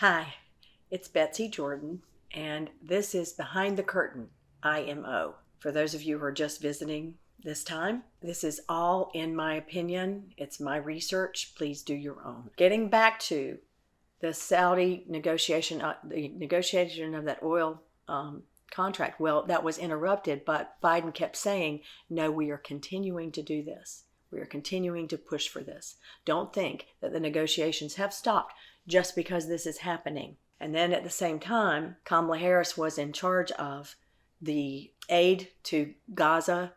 Hi, it's Betsy Jordan, and this is Behind the Curtain IMO. For those of you who are just visiting this time, this is all in my opinion. It's my research. Please do your own. Getting back to the Saudi negotiation, the negotiation of that oil contract, well, that was interrupted, but Biden kept saying, no, we are continuing to do this. We are continuing to push for this. Don't think that the negotiations have stopped just because this is happening. And then at the same time, Kamala Harris was in charge of the aid to Gaza,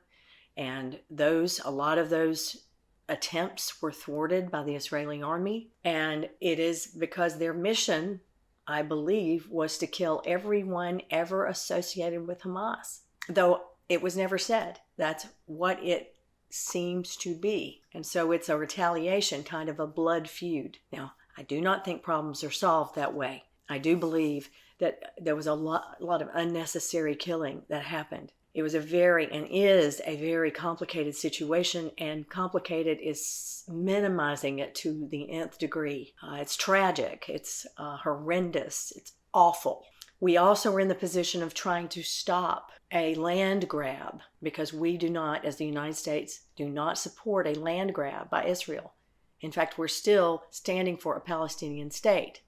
and a lot of those attempts were thwarted by the Israeli army. And it is because their mission, I believe, was to kill everyone ever associated with Hamas. Though it was never said. That's what it seems to be. And so it's a retaliation, kind of a blood feud. Now, I do not think problems are solved that way. I do believe that there was a lot of unnecessary killing that happened. It was is a very complicated situation, and complicated is minimizing it to the nth degree. It's tragic, it's horrendous, it's awful. We also are in the position of trying to stop a land grab, because we do not, as the United States, do not support a land grab by Israel. In fact, we're still standing for a Palestinian state,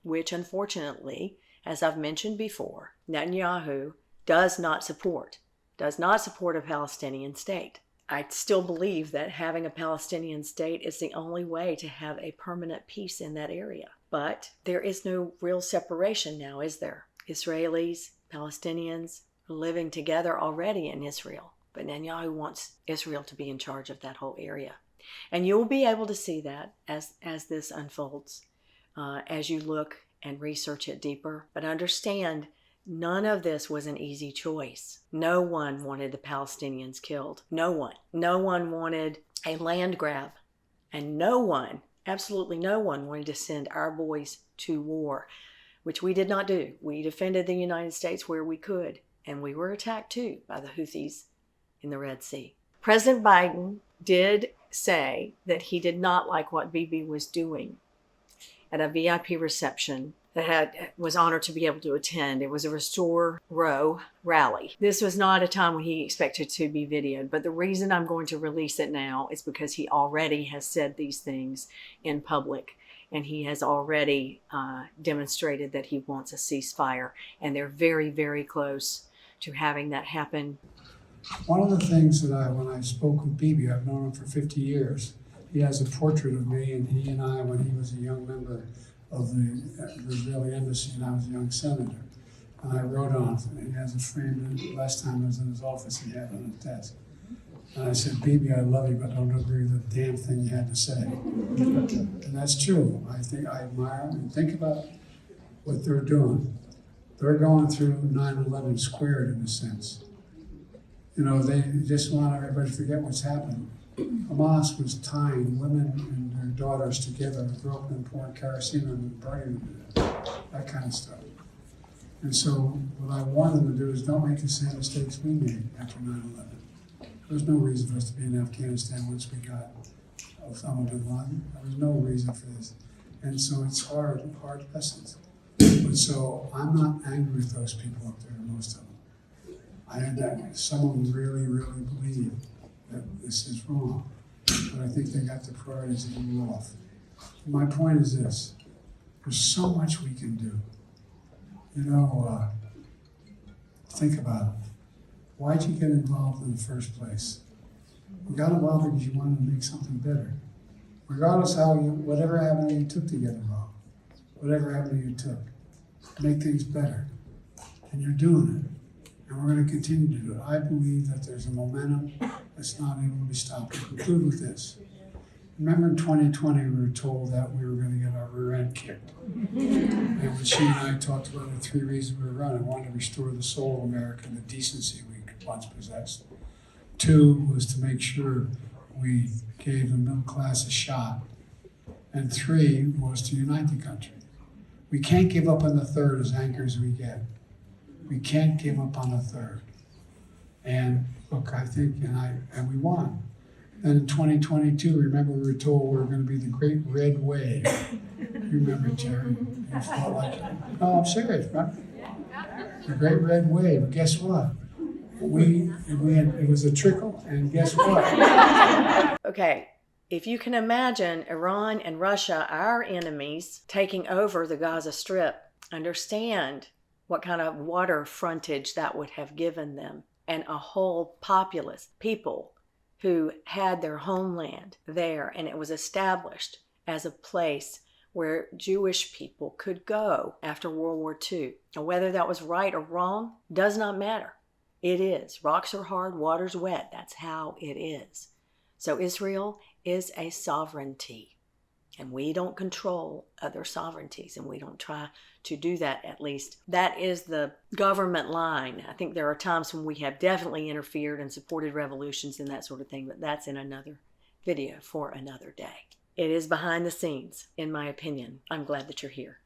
which unfortunately, as I've mentioned before, Netanyahu does not support a Palestinian state. I still believe that having a Palestinian state is the only way to have a permanent peace in that area. But there is no real separation now, is there? Israelis, Palestinians are living together already in Israel, but Netanyahu wants Israel to be in charge of that whole area. And you'll be able to see that as this unfolds, as you look and research it deeper. But understand, none of this was an easy choice. No one wanted the Palestinians killed. No one. No one wanted a land grab. And no one, absolutely no one, wanted to send our boys to war, which we did not do. We defended the United States where we could. And we were attacked too by the Houthis in the Red Sea. President Biden did say that he did not like what Bibi was doing at a VIP reception that was honored to be able to attend. It was a Restore Roe rally. This was not a time when he expected to be videoed, but the reason I'm going to release it now is because he already has said these things in public, and he has already demonstrated that he wants a ceasefire, and they're very, very close to having that happen. One of the things that when I spoke with Bibi, I've known him for 50 years. He has a portrait of me, and he and I, when he was a young member of the Israeli embassy and I was a young senator. And I wrote on it. He has it framed. Last time I was in his office, he had it on his desk. And I said, Bibi, I love you, but don't agree with the damn thing you had to say. And that's true. I admire him. And think about what they're doing. They're going through 9/11 squared in a sense. You know, they just want everybody to forget what's happened. Hamas was tying women and their daughters together, groping and pouring kerosene on them and burning them, that kind of stuff. And so what I want them to do is don't make the same mistakes we made after 9/11. There was no reason for us to be in Afghanistan once we got Osama bin Laden. There was no reason for this. And so it's hard lessons. But so I'm not angry with those people up there, most of them. I had that some of them really, really believe that this is wrong, but I think they got the priorities a little off. My point is this: there's so much we can do. You know, think about it. Why'd you get involved in the first place? You got involved because you wanted to make something better. Regardless whatever avenue you took to get involved, whatever avenue you took, make things better. And you're doing it. And we're going to continue to do it. I believe that there's a momentum that's not able to be stopped. I'll conclude with this. Remember in 2020, we were told that we were going to get our rear end kicked. And when she and I talked about the 3 reasons we were running: 1, to restore the soul of America and the decency we once possessed. 2 was to make sure we gave the middle class a shot. And 3 was to unite the country. We can't give up on the third, as angry as we get. We can't give up on a third. And look, I think, and we won. And in 2022, remember we were told we were going to be the Great Red Wave. You remember, Jerry? You felt like, no, I'm serious, right? The Great Red Wave. Guess what? It was a trickle, and guess what? Okay, if you can imagine Iran and Russia, our enemies, taking over the Gaza Strip, understand what kind of water frontage that would have given them, and a whole populace, people who had their homeland there, and it was established as a place where Jewish people could go after World War II. And whether that was right or wrong does not matter. It is. Rocks are hard, water's wet. That's how it is. So Israel is a sovereignty, and we don't control other sovereignties, and we don't try to do that, at least. That is the government line. I think there are times when we have definitely interfered and supported revolutions and that sort of thing, but that's in another video for another day. It is behind the scenes, in my opinion. I'm glad that you're here.